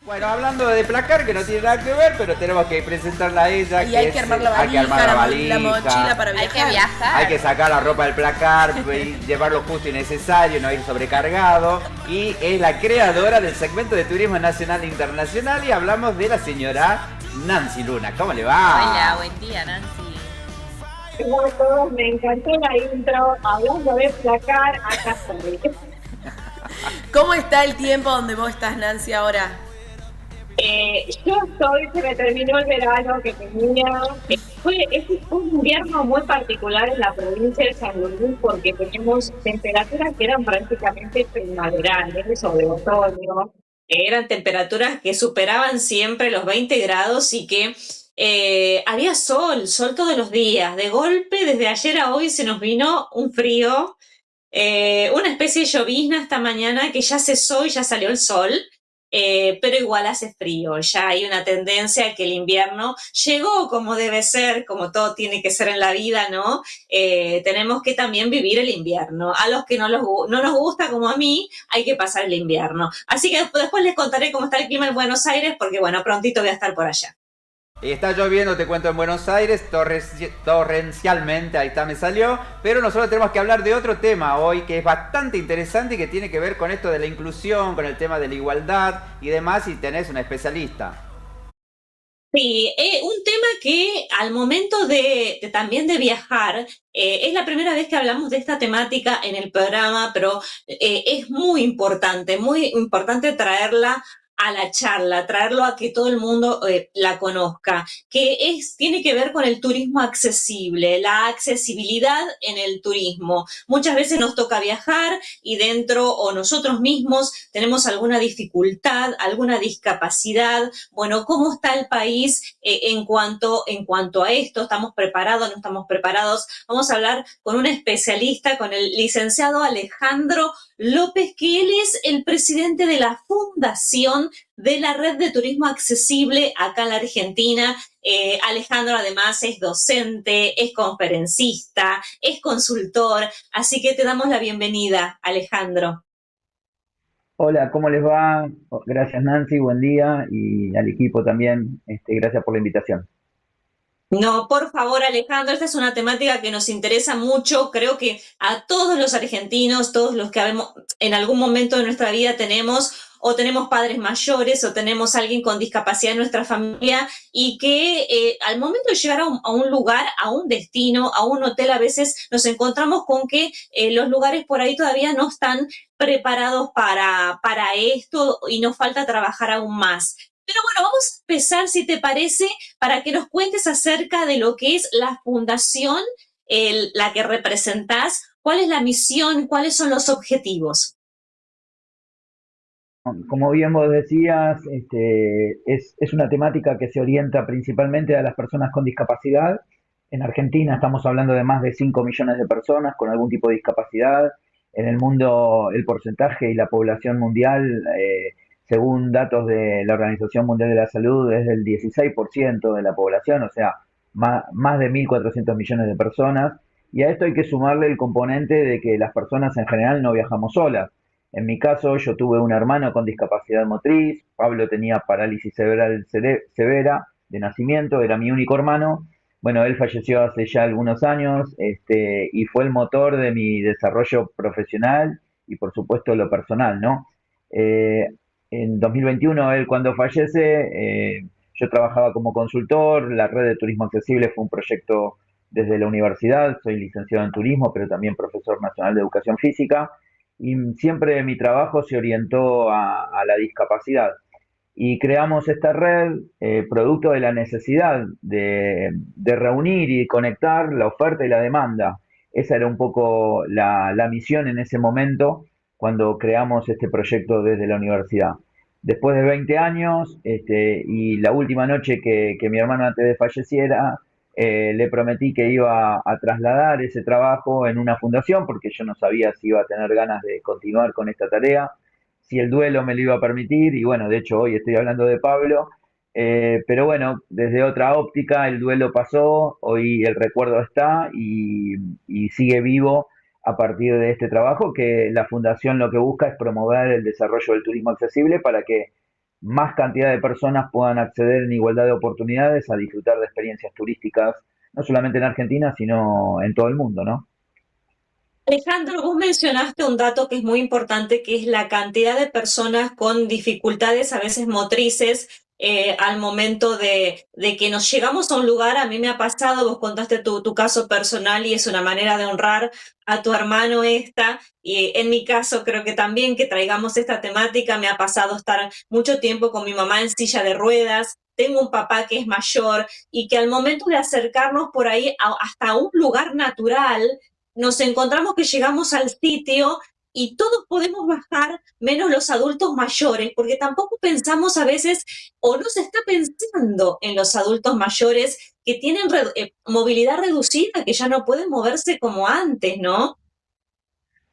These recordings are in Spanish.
Bueno, hablando de placar, que no tiene nada que ver, pero tenemos que presentarla a ella. Y hay que armar la hay que valija, armar la la valija, mochila para Hay viajar. que viajar. hay que sacar la ropa del placar, y llevarlo justo y necesario, no ir sobrecargado. Y es la creadora del segmento de turismo nacional e internacional. Y hablamos de la señora Nancy Luna. ¿Cómo le va? Hola, buen día, Nancy. Hola a todos, me encantó la intro, hablando de placar, acá estoy. ¿Cómo está el tiempo donde vos estás, Nancy, ahora? Yo estoy, se me terminó el verano que tenía. Fue un invierno muy particular en la provincia de San Luis porque teníamos temperaturas que eran prácticamente primaverales o de otoño. Eran temperaturas que superaban siempre los 20 grados y que había sol todos los días. De golpe, desde ayer a hoy se nos vino un frío, una especie de llovizna esta mañana que ya cesó y ya salió el sol. Pero igual hace frío, ya hay una tendencia a que el invierno llegó como debe ser, como todo tiene que ser en la vida, ¿no? Tenemos que también vivir el invierno. A los que no nos gusta, como a mí, hay que pasar el invierno. Así que después les contaré cómo está el clima en Buenos Aires, porque bueno, prontito voy a estar por allá. Está lloviendo, te cuento, en Buenos Aires, torrencialmente, ahí está, me salió. Pero nosotros tenemos que hablar de otro tema hoy que es bastante interesante y que tiene que ver con esto de la inclusión, con el tema de la igualdad y demás, y tenés una especialista. Sí, un tema que al momento también de viajar, es la primera vez que hablamos de esta temática en el programa, pero es muy importante traerla a la charla, traerlo a que todo el mundo la conozca, tiene que ver con el turismo accesible, la accesibilidad en el turismo. Muchas veces nos toca viajar y dentro o nosotros mismos tenemos alguna dificultad, alguna discapacidad. Bueno, ¿cómo está el país en cuanto a esto? ¿Estamos preparados? ¿No estamos preparados? Vamos a hablar con un especialista, con el licenciado Alejandro López, que él es el presidente de la Fundación de la Red de Turismo Accesible acá en la Argentina. Alejandro además es docente, es conferencista, es consultor, así que te damos la bienvenida, Alejandro. Hola, ¿cómo les va? Gracias Nancy, buen día y al equipo también, gracias por la invitación. No, por favor, Alejandro, esta es una temática que nos interesa mucho. Creo que a todos los argentinos, todos los que en algún momento de nuestra vida tenemos padres mayores o tenemos alguien con discapacidad en nuestra familia y que al momento de llegar a un lugar, a un destino, a un hotel, a veces nos encontramos con que los lugares por ahí todavía no están preparados para esto y nos falta trabajar aún más. Pero bueno, vamos a empezar, si te parece, para que nos cuentes acerca de lo que es la fundación, la que representás, cuál es la misión, cuáles son los objetivos. Como bien vos decías, es una temática que se orienta principalmente a las personas con discapacidad. En Argentina estamos hablando de más de 5 millones de personas con algún tipo de discapacidad. En el mundo, el porcentaje y la población mundial, según datos de la Organización Mundial de la Salud, es del 16% de la población, o sea, más de 1.400 millones de personas. Y a esto hay que sumarle el componente de que las personas en general no viajamos solas. En mi caso, yo tuve un hermano con discapacidad motriz, Pablo tenía parálisis cerebral severa de nacimiento, era mi único hermano. Bueno, él falleció hace ya algunos años, y fue el motor de mi desarrollo profesional y por supuesto lo personal, ¿no? Eh, en 2021, él cuando fallece, yo trabajaba como consultor, la red de turismo accesible fue un proyecto desde la universidad, soy licenciado en turismo, pero también profesor nacional de educación física, y siempre mi trabajo se orientó a la discapacidad. Y creamos esta red producto de la necesidad de reunir y conectar la oferta y la demanda. Esa era un poco la misión en ese momento cuando creamos este proyecto desde la universidad. Después de 20 años y la última noche que mi hermano antes de falleciera, le prometí que iba a trasladar ese trabajo en una fundación porque yo no sabía si iba a tener ganas de continuar con esta tarea, si el duelo me lo iba a permitir, y bueno, de hecho hoy estoy hablando de Pablo, pero bueno, desde otra óptica el duelo pasó, hoy el recuerdo está y sigue vivo a partir de este trabajo que la fundación lo que busca es promover el desarrollo del turismo accesible para que más cantidad de personas puedan acceder en igualdad de oportunidades a disfrutar de experiencias turísticas, no solamente en Argentina, sino en todo el mundo, ¿no? Alejandro, vos mencionaste un dato que es muy importante, que es la cantidad de personas con dificultades, a veces motrices, al momento de que nos llegamos a un lugar. A mí me ha pasado, vos contaste tu caso personal y es una manera de honrar a tu hermano esta, y en mi caso creo que también que traigamos esta temática. Me ha pasado estar mucho tiempo con mi mamá en silla de ruedas. Tengo un papá que es mayor y que al momento de acercarnos por ahí hasta un lugar natural, nos encontramos que llegamos al sitio y todos podemos bajar, menos los adultos mayores, porque tampoco pensamos a veces, o no se está pensando en los adultos mayores que tienen movilidad reducida, que ya no pueden moverse como antes, ¿no?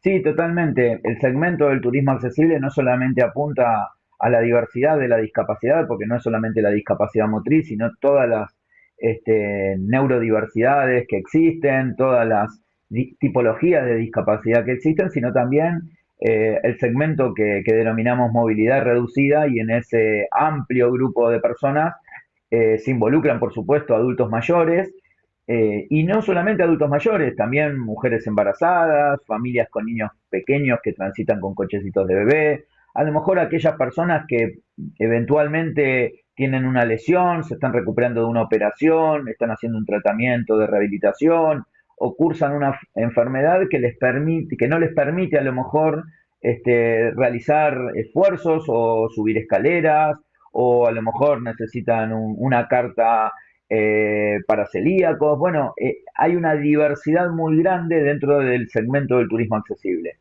Sí, totalmente. El segmento del turismo accesible no solamente apunta a la diversidad de la discapacidad, porque no es solamente la discapacidad motriz, sino todas las neurodiversidades que existen, todas las tipologías de discapacidad que existen, sino también el segmento que denominamos movilidad reducida, y en ese amplio grupo de personas se involucran, por supuesto, adultos mayores, y no solamente adultos mayores, también mujeres embarazadas, familias con niños pequeños que transitan con cochecitos de bebé, a lo mejor aquellas personas que eventualmente tienen una lesión, se están recuperando de una operación, están haciendo un tratamiento de rehabilitación o cursan una enfermedad que les permite, que no les permite a lo mejor realizar esfuerzos o subir escaleras, o a lo mejor necesitan una carta para celíacos. Bueno, hay una diversidad muy grande dentro del segmento del turismo accesible.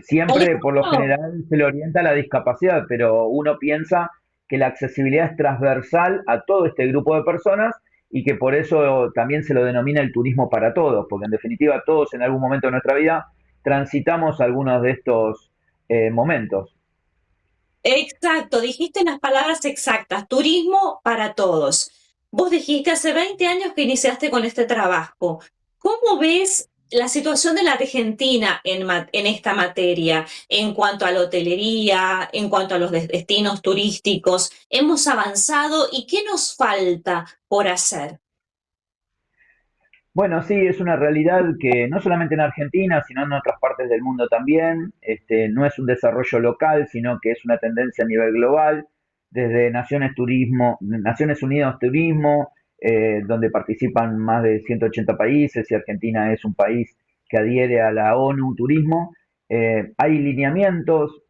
Siempre, por lo Alejandro, general, se le orienta a la discapacidad, pero uno piensa que la accesibilidad es transversal a todo este grupo de personas y que por eso también se lo denomina el turismo para todos, porque en definitiva todos en algún momento de nuestra vida transitamos algunos de estos momentos. exacto, dijiste las palabras exactas, turismo para todos. Vos dijiste hace 20 años que iniciaste con este trabajo. ¿Cómo ves la situación de la Argentina en esta materia, en cuanto a la hotelería, en cuanto a los destinos turísticos? ¿Hemos avanzado y qué nos falta por hacer? Bueno, sí, es una realidad que no solamente en Argentina, sino en otras partes del mundo también, no es un desarrollo local, sino que es una tendencia a nivel global, desde Naciones Unidas Turismo, donde participan más de 180 países, y Argentina es un país que adhiere a la ONU Turismo. Hay lineamientos,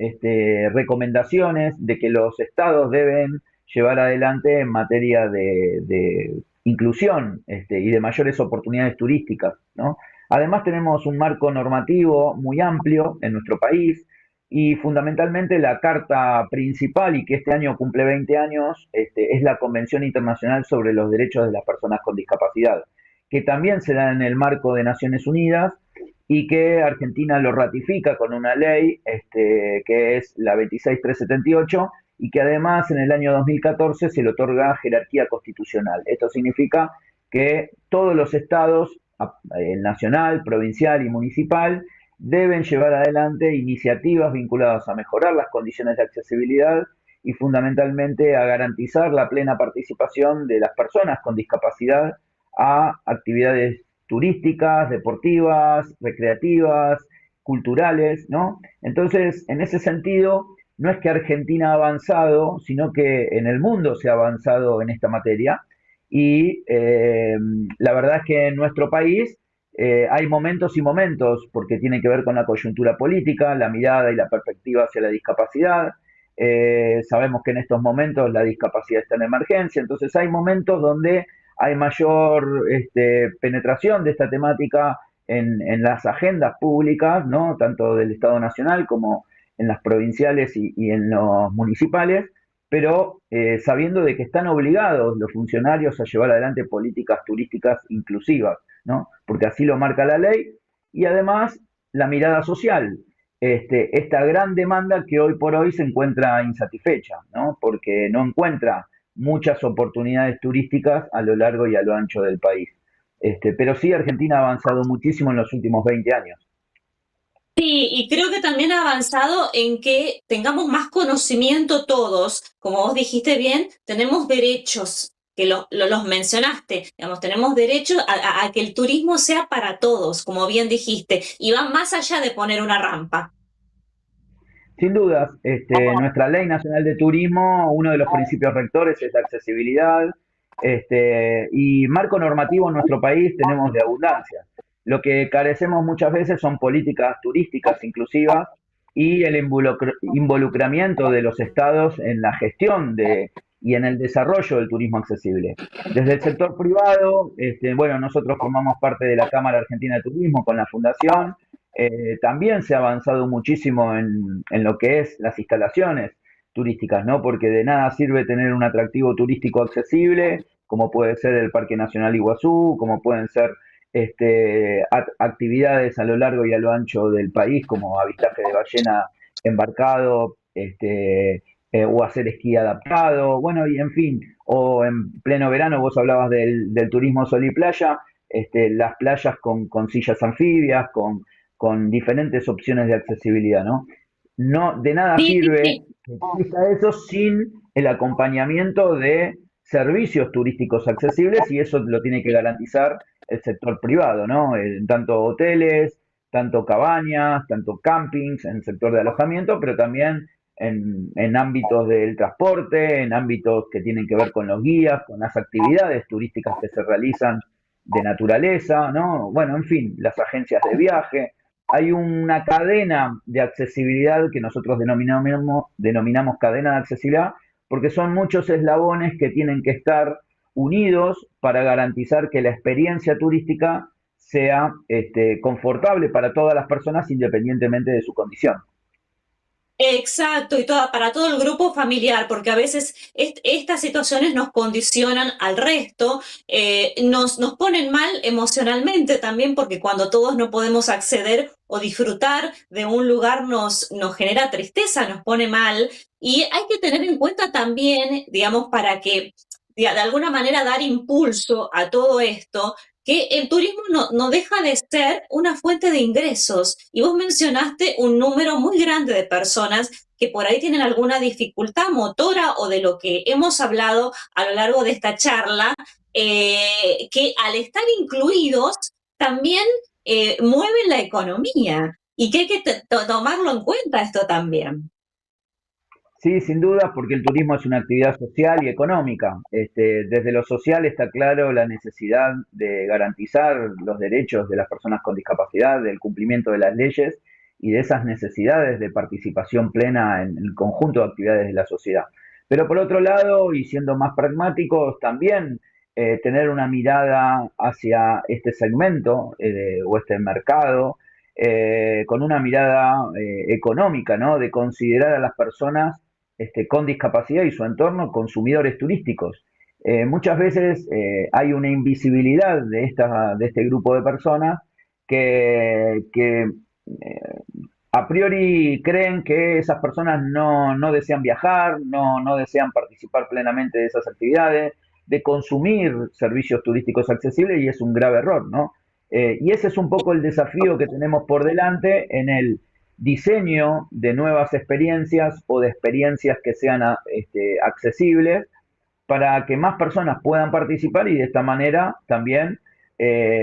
recomendaciones de que los estados deben llevar adelante en materia de inclusión, y de mayores oportunidades turísticas, ¿no? Además tenemos un marco normativo muy amplio en nuestro país, y fundamentalmente la carta principal, y que este año cumple 20 años, es la Convención Internacional sobre los Derechos de las Personas con Discapacidad, que también se da en el marco de Naciones Unidas y que Argentina lo ratifica con una ley, que es la 26378, y que además en el año 2014 se le otorga jerarquía constitucional. Esto significa que todos los estados, el nacional, provincial y municipal, deben llevar adelante iniciativas vinculadas a mejorar las condiciones de accesibilidad y fundamentalmente a garantizar la plena participación de las personas con discapacidad a actividades turísticas, deportivas, recreativas, culturales, ¿no? Entonces, en ese sentido, no es que Argentina ha avanzado, sino que en el mundo se ha avanzado en esta materia, y la verdad es que en nuestro país hay momentos y momentos, porque tiene que ver con la coyuntura política, la mirada y la perspectiva hacia la discapacidad. Sabemos que en estos momentos la discapacidad está en emergencia, entonces hay momentos donde hay mayor penetración de esta temática en las agendas públicas, ¿no? Tanto del Estado Nacional como en las provinciales y en los municipales, pero sabiendo de que están obligados los funcionarios a llevar adelante políticas turísticas inclusivas, ¿no? Porque así lo marca la ley, y además la mirada social, esta gran demanda que hoy por hoy se encuentra insatisfecha, ¿no? Porque no encuentra muchas oportunidades turísticas a lo largo y a lo ancho del país. Pero sí, Argentina ha avanzado muchísimo en los últimos 20 años. Sí, y creo que también ha avanzado en que tengamos más conocimiento todos. Como vos dijiste bien, tenemos derechos, que los mencionaste, digamos, tenemos derecho a que el turismo sea para todos, como bien dijiste, y va más allá de poner una rampa. Sin dudas, nuestra Ley Nacional de Turismo, uno de los principios rectores es la accesibilidad, y marco normativo en nuestro país tenemos de abundancia. Lo que carecemos muchas veces son políticas turísticas inclusivas y el involucramiento de los estados en la gestión y en el desarrollo del turismo accesible. Desde el sector privado, bueno, nosotros formamos parte de la Cámara Argentina de Turismo con la Fundación. También se ha avanzado muchísimo en lo que es las instalaciones turísticas, ¿no? Porque de nada sirve tener un atractivo turístico accesible, como puede ser el Parque Nacional Iguazú, como pueden ser actividades a lo largo y a lo ancho del país, como avistaje de ballena embarcado, o hacer esquí adaptado, bueno, y en fin, o en pleno verano vos hablabas del turismo sol y playa, las playas con sillas anfibias, con diferentes opciones de accesibilidad, ¿no? No, de nada Sí, sí, sirve sí. que exista eso sin el acompañamiento de servicios turísticos accesibles y eso lo tiene que garantizar el sector privado, ¿no? Tanto hoteles, tanto cabañas, tanto campings en el sector de alojamiento, pero también en ámbitos del transporte, en ámbitos que tienen que ver con los guías, con las actividades turísticas que se realizan de naturaleza, ¿no? Bueno, en fin, las agencias de viaje. Hay una cadena de accesibilidad que nosotros denominamos cadena de accesibilidad, porque son muchos eslabones que tienen que estar unidos para garantizar que la experiencia turística sea confortable para todas las personas independientemente de su condición. Exacto, y para todo el grupo familiar, porque a veces estas situaciones nos condicionan al resto, nos ponen mal emocionalmente también, porque cuando todos no podemos acceder o disfrutar de un lugar nos genera tristeza, nos pone mal, y hay que tener en cuenta también, digamos, para que de alguna manera dar impulso a todo esto, que el turismo no deja de ser una fuente de ingresos. Y vos mencionaste un número muy grande de personas que por ahí tienen alguna dificultad motora o de lo que hemos hablado a lo largo de esta charla, que al estar incluidos también mueven la economía y que hay que tomarlo en cuenta esto también. Sí, sin duda, porque el turismo es una actividad social y económica. Desde lo social está claro la necesidad de garantizar los derechos de las personas con discapacidad, del cumplimiento de las leyes y de esas necesidades de participación plena en el conjunto de actividades de la sociedad. Pero por otro lado, y siendo más pragmáticos, también tener una mirada hacia este segmento o este mercado, con una mirada económica, ¿no? De considerar a las personas con discapacidad y su entorno consumidores turísticos. Muchas veces hay una invisibilidad de este grupo de personas que a priori creen que esas personas no desean viajar, no desean participar plenamente de esas actividades, de consumir servicios turísticos accesibles y es un grave error, ¿no? Y ese es un poco el desafío que tenemos por delante en el diseño de nuevas experiencias o de experiencias que sean accesibles para que más personas puedan participar y de esta manera también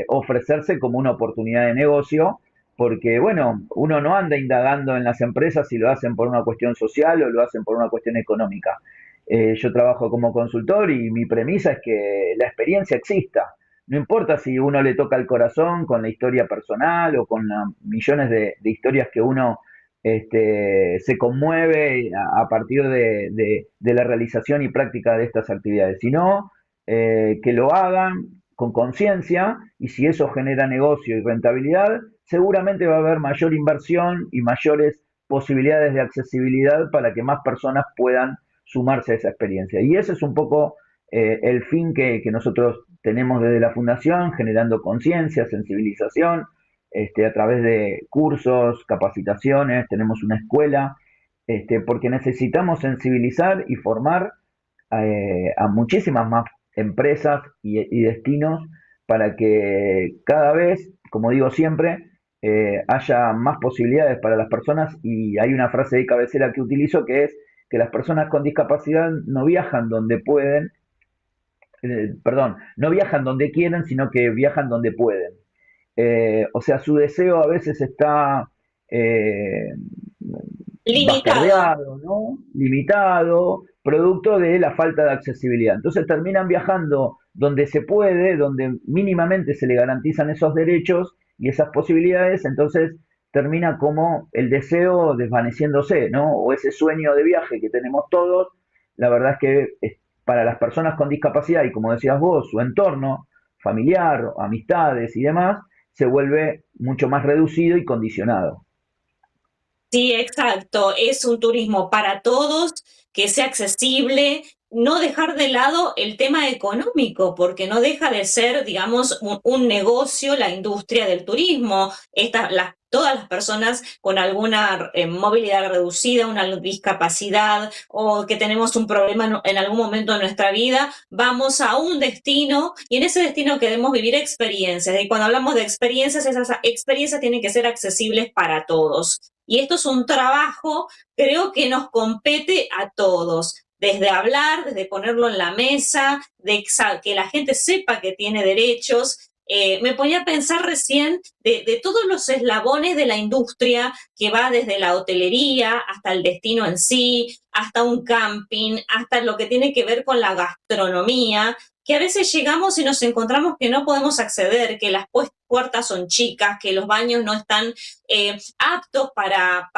ofrecerse como una oportunidad de negocio, porque bueno, uno no anda indagando en las empresas si lo hacen por una cuestión social o lo hacen por una cuestión económica. Yo trabajo como consultor y mi premisa es que la experiencia exista. No importa si uno le toca el corazón con la historia personal o con millones de historias que uno se conmueve a partir de la realización y práctica de estas actividades, sino que lo hagan con conciencia y si eso genera negocio y rentabilidad, seguramente va a haber mayor inversión y mayores posibilidades de accesibilidad para que más personas puedan sumarse a esa experiencia. Y ese es un poco el fin que nosotros tenemos desde la Fundación, generando conciencia, sensibilización, a través de cursos, capacitaciones, tenemos una escuela, porque necesitamos sensibilizar y formar a muchísimas más empresas y destinos para que cada vez, como digo siempre, haya más posibilidades para las personas, y hay una frase de cabecera que utilizo que es que las personas con discapacidad no viajan donde pueden, perdón, no viajan donde quieren, sino que viajan donde pueden. O sea, su deseo a veces está eh, Limitado. bastardeado, ¿no? Limitado, producto de la falta de accesibilidad. Entonces terminan viajando donde se puede, donde mínimamente se le garantizan esos derechos y esas posibilidades, entonces termina como el deseo desvaneciéndose, ¿no? O ese sueño de viaje que tenemos todos, la verdad es que para las personas con discapacidad y como decías vos, su entorno familiar, amistades y demás, se vuelve mucho más reducido y condicionado. Sí, exacto. Es un turismo para todos, que sea accesible, no dejar de lado el tema económico, porque no deja de ser, digamos, un negocio la industria del turismo. Todas las personas con alguna movilidad reducida, una discapacidad o que tenemos un problema en algún momento de nuestra vida, vamos a un destino y en ese destino queremos vivir experiencias. Y cuando hablamos de experiencias, esas experiencias tienen que ser accesibles para todos. Y esto es un trabajo, creo que nos compete a todos, desde hablar, desde ponerlo en la mesa, de que la gente sepa que tiene derechos. Me ponía a pensar recién de todos los eslabones de la industria que va desde la hotelería hasta el destino en sí, hasta un camping, hasta lo que tiene que ver con la gastronomía, que a veces llegamos y nos encontramos que no podemos acceder, que las puertas son chicas, que los baños no están aptos para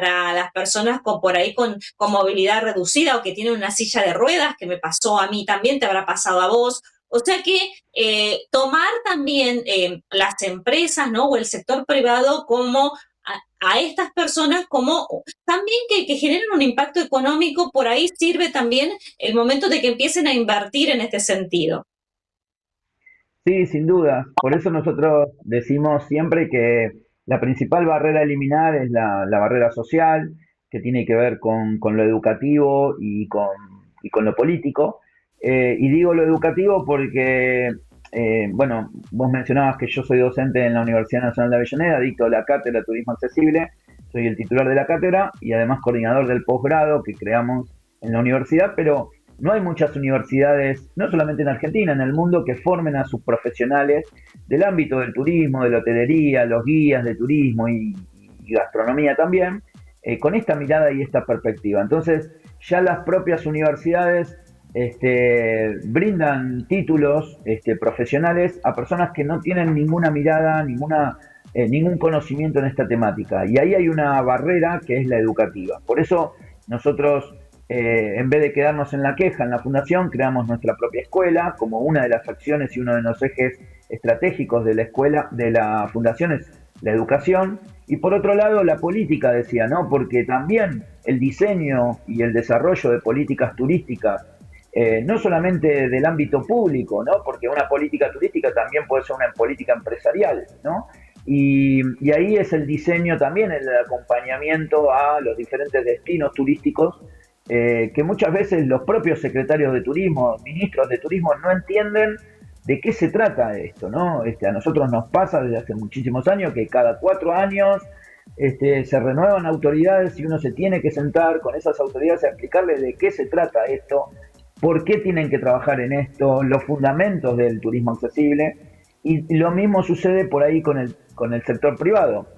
las personas por ahí con movilidad reducida o que tienen una silla de ruedas, que me pasó a mí también, te habrá pasado a vos. O sea que tomar también las empresas, ¿no? O el sector privado como a estas personas como también que generen un impacto económico, por ahí sirve también el momento de que empiecen a invertir en este sentido. Sí, sin duda. Por eso nosotros decimos siempre que la principal barrera a eliminar es la barrera social, que tiene que ver con lo educativo y con lo político. Y digo lo educativo porque, bueno, vos mencionabas que yo soy docente en la Universidad Nacional de Avellaneda, dicto la cátedra Turismo Accesible, soy el titular de la cátedra y además coordinador del posgrado que creamos en la universidad, pero no hay muchas universidades, no solamente en Argentina, en el mundo, que formen a sus profesionales del ámbito del turismo, de la hotelería, los guías de turismo y gastronomía también, con esta mirada y esta perspectiva. Entonces, ya las propias universidades brindan títulos profesionales a personas que no tienen ninguna mirada, ningún conocimiento en esta temática. Y ahí hay una barrera que es la educativa. Por eso nosotros, en vez de quedarnos en la queja en la fundación, creamos nuestra propia escuela. Como una de las acciones y uno de los ejes estratégicos de la escuela, de la fundación, es la educación. Y por otro lado, la política, decía, ¿no? Porque también el diseño y el desarrollo de políticas turísticas, no solamente del ámbito público, ¿no? Porque una política turística también puede ser una política empresarial, ¿no? Y ahí es el diseño también, el acompañamiento a los diferentes destinos turísticos, que muchas veces los propios secretarios de turismo, ministros de turismo, no entienden de qué se trata esto, ¿no? A nosotros nos pasa desde hace muchísimos años que cada 4 años se renuevan autoridades y uno se tiene que sentar con esas autoridades a explicarles de qué se trata esto, por qué tienen que trabajar en esto, los fundamentos del turismo accesible. Y lo mismo sucede por ahí con el sector privado.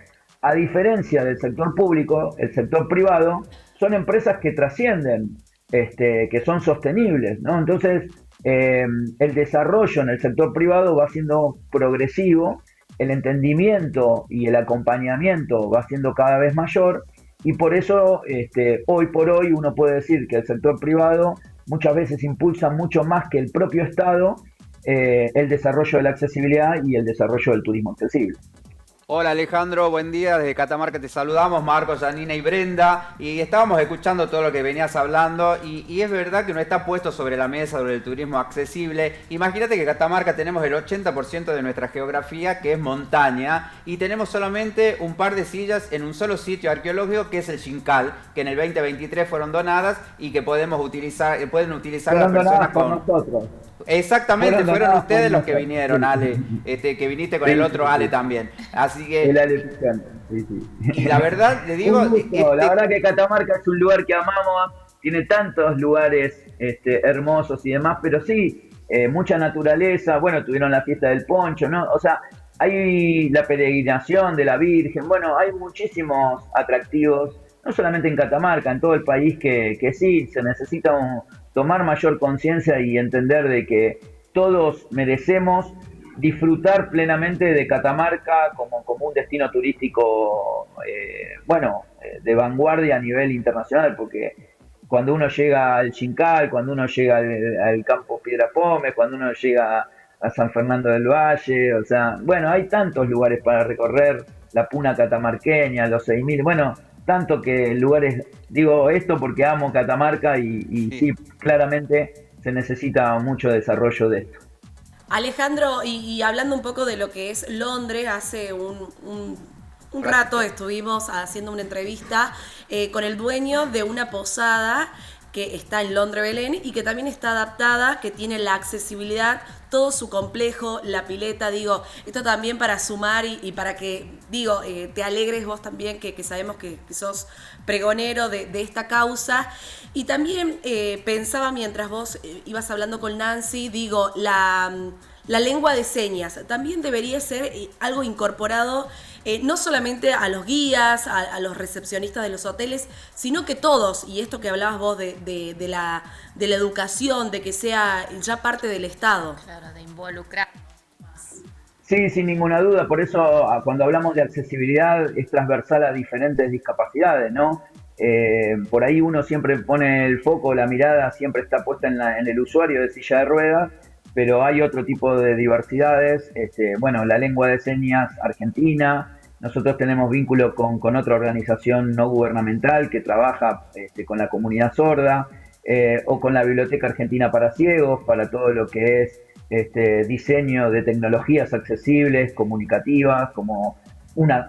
A diferencia del sector público, el sector privado son empresas que trascienden, que son sostenibles, ¿no? Entonces, el desarrollo en el sector privado va siendo progresivo, el entendimiento y el acompañamiento va siendo cada vez mayor, y por eso hoy por hoy uno puede decir que el sector privado muchas veces impulsa mucho más que el propio Estado el desarrollo de la accesibilidad y el desarrollo del turismo accesible. Hola Alejandro, buen día, desde Catamarca te saludamos, Marcos, Janina y Brenda, y estábamos escuchando todo lo que venías hablando y es verdad que no está puesto sobre la mesa sobre el turismo accesible. Imagínate que Catamarca tenemos el 80% de nuestra geografía que es montaña y tenemos solamente un par de sillas en un solo sitio arqueológico que es el Xincal, que en el 2023 fueron donadas y que pueden utilizar las personas por nosotros. Exactamente, fueron donadas ustedes por los que nuestra- vinieron, Ale, que viniste con Sí, el sí, otro Ale sí. también. Así El que, Ale Picante, sí, sí. y la verdad, le digo, Un gusto, la verdad que Catamarca es un lugar que amamos, tiene tantos lugares hermosos y demás, pero sí, mucha naturaleza, bueno, tuvieron la fiesta del poncho, ¿no? O sea, hay la peregrinación de la Virgen, bueno, hay muchísimos atractivos, no solamente en Catamarca, en todo el país que sí, se necesita tomar mayor conciencia y entender de que todos merecemos disfrutar plenamente de Catamarca como un destino turístico, de vanguardia a nivel internacional, porque cuando uno llega al Chincal, cuando uno llega al campo Piedra Pómez, cuando uno llega a San Fernando del Valle, o sea, bueno, hay tantos lugares para recorrer, la Puna catamarqueña, los 6.000, bueno, tanto que lugares, digo esto porque amo Catamarca y sí. sí, claramente se necesita mucho desarrollo de esto. Alejandro, y hablando un poco de lo que es Londres, hace un rato estuvimos haciendo una entrevista con el dueño de una posada que está en Londres, Belén, y que también está adaptada, que tiene la accesibilidad, todo su complejo, la pileta, digo, esto también para sumar y para que, digo, te alegres vos también, que sabemos que sos pregonero de esta causa. Y también pensaba mientras vos ibas hablando con Nancy, digo, la lengua de señas también debería ser algo incorporado no solamente a los guías, a los recepcionistas de los hoteles, sino que todos, y esto que hablabas vos de la educación, de que sea ya parte del Estado. Claro, de involucrar. Sí, sin ninguna duda. Por eso cuando hablamos de accesibilidad es transversal a diferentes discapacidades, ¿no? Por ahí uno siempre pone el foco, la mirada siempre está puesta en el usuario de silla de ruedas, pero hay otro tipo de diversidades. Bueno, la lengua de señas argentina. Nosotros tenemos vínculo con otra organización no gubernamental que trabaja con la comunidad sorda, o con la Biblioteca Argentina para Ciegos, para todo lo que es diseño de tecnologías accesibles, comunicativas, como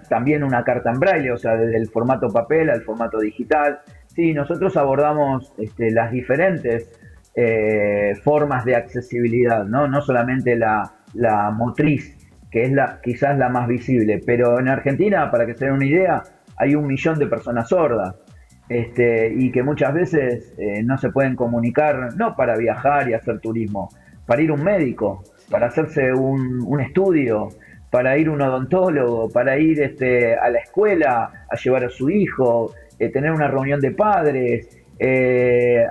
también una carta en braille, o sea, desde el formato papel al formato digital. Sí, nosotros abordamos las diferentes formas de accesibilidad, no solamente la motriz, que es quizás la más visible, pero en Argentina, para que se den una idea, hay 1 millón de personas sordas. Y que muchas veces no se pueden comunicar, no para viajar y hacer turismo, para ir a un médico, para hacerse un estudio, para ir a un odontólogo, para ir a la escuela a llevar a su hijo, tener una reunión de padres,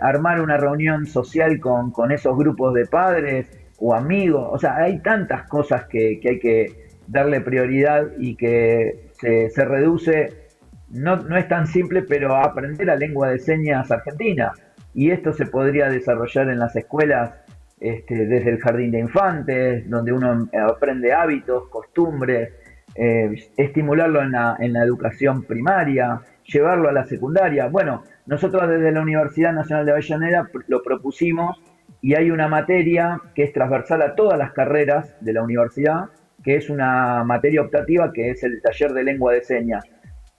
armar una reunión social con esos grupos de padres o amigos. O sea, hay tantas cosas que hay que darle prioridad y que se reduce. No es tan simple, pero aprender la lengua de señas argentina. Y esto se podría desarrollar en las escuelas desde el jardín de infantes, donde uno aprende hábitos, costumbres, estimularlo en la educación primaria, llevarlo a la secundaria. Bueno, nosotros desde la Universidad Nacional de Avellaneda lo propusimos y hay una materia que es transversal a todas las carreras de la universidad, que es una materia optativa que es el taller de lengua de señas.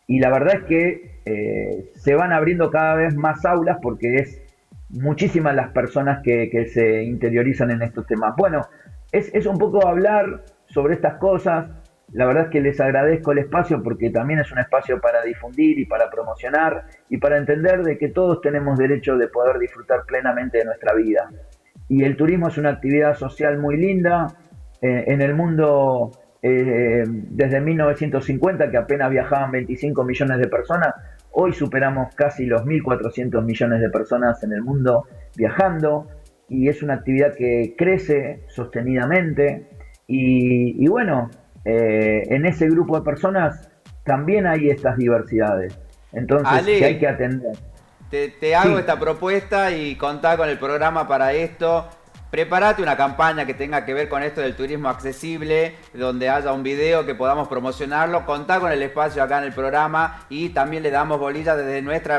Y la verdad es que se van abriendo cada vez más aulas porque es muchísimas las personas que se interiorizan en estos temas. Bueno, es un poco hablar sobre estas cosas. La verdad es que les agradezco el espacio porque también es un espacio para difundir y para promocionar y para entender de que todos tenemos derecho de poder disfrutar plenamente de nuestra vida. Y el turismo es una actividad social muy linda. En el mundo, desde 1950, que apenas viajaban 25 millones de personas, hoy superamos casi los 1.400 millones de personas en el mundo viajando, y es una actividad que crece sostenidamente. Y bueno, en ese grupo de personas también hay estas diversidades. Entonces, Ale, que hay que atender. Te hago Sí. esta propuesta y contá con el programa para esto. Prepárate una campaña que tenga que ver con esto del turismo accesible, donde haya un video que podamos promocionarlo. Contá con el espacio acá en el programa y también le damos bolilla desde nuestro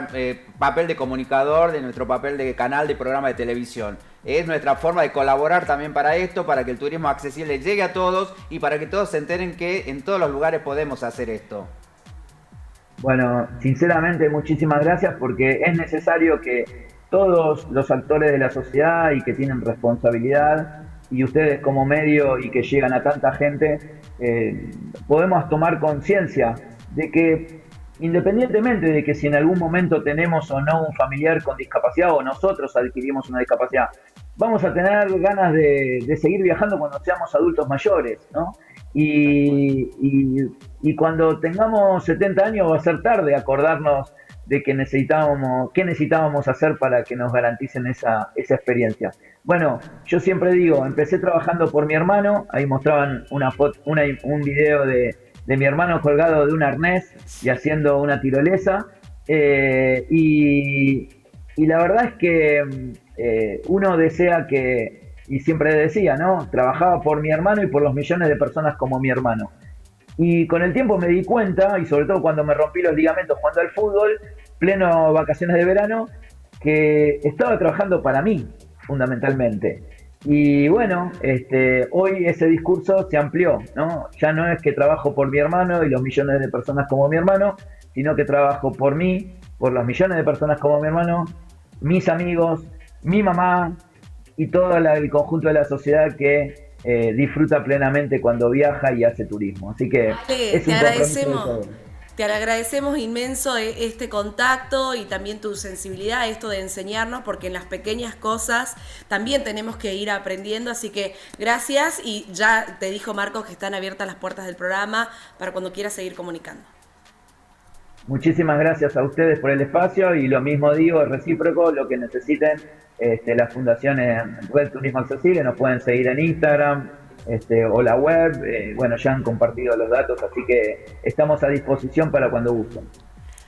papel de comunicador, de nuestro papel de canal de programa de televisión. Es nuestra forma de colaborar también para esto, para que el turismo accesible llegue a todos y para que todos se enteren que en todos los lugares podemos hacer esto. Bueno, sinceramente muchísimas gracias porque es necesario todos los actores de la sociedad y que tienen responsabilidad, y ustedes como medio y que llegan a tanta gente, podemos tomar conciencia de que independientemente de que si en algún momento tenemos o no un familiar con discapacidad o nosotros adquirimos una discapacidad, vamos a tener ganas de seguir viajando cuando seamos adultos mayores, ¿no? Y cuando tengamos 70 años va a ser tarde acordarnos de que qué necesitábamos hacer para que nos garanticen esa experiencia. Bueno, yo siempre digo, empecé trabajando por mi hermano, ahí mostraban un video de mi hermano colgado de un arnés y haciendo una tirolesa, y la verdad es que uno desea que, y siempre decía, ¿no? Trabajaba por mi hermano y por los millones de personas como mi hermano. Y con el tiempo me di cuenta, y sobre todo cuando me rompí los ligamentos jugando al fútbol, pleno vacaciones de verano, que estaba trabajando para mí, fundamentalmente. Y bueno, hoy ese discurso se amplió, ¿no? Ya no es que trabajo por mi hermano y los millones de personas como mi hermano, sino que trabajo por mí, por los millones de personas como mi hermano, mis amigos, mi mamá y todo el conjunto de la sociedad que disfruta plenamente cuando viaja y hace turismo. Así que es un compromiso de todos. Te agradecemos inmenso este contacto y también tu sensibilidad a esto de enseñarnos, porque en las pequeñas cosas también tenemos que ir aprendiendo, así que gracias, y ya te dijo Marcos que están abiertas las puertas del programa para cuando quieras seguir comunicando. Muchísimas gracias a ustedes por el espacio, y lo mismo digo, es recíproco, lo que necesiten, las fundaciones Red Turismo Accesible nos pueden seguir en Instagram, o la web, bueno, ya han compartido los datos, así que estamos a disposición para cuando gusten.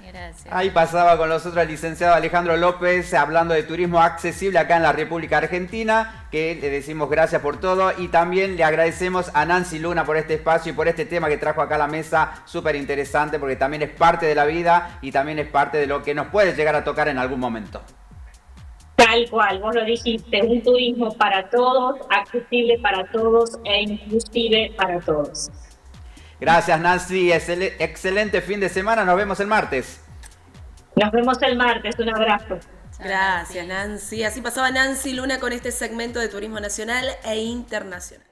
Gracias. Ahí pasaba con nosotros el licenciado Alejandro López hablando de turismo accesible acá en la República Argentina, que le decimos gracias por todo, y también le agradecemos a Nancy Luna por este espacio y por este tema que trajo acá a la mesa, súper interesante, porque también es parte de la vida y también es parte de lo que nos puede llegar a tocar en algún momento. Tal cual, vos lo dijiste, un turismo para todos, accesible para todos e inclusive para todos. Gracias, Nancy, excelente fin de semana, nos vemos el martes. Nos vemos el martes, un abrazo. Gracias, Nancy. Así pasaba Nancy Luna con este segmento de turismo nacional e internacional.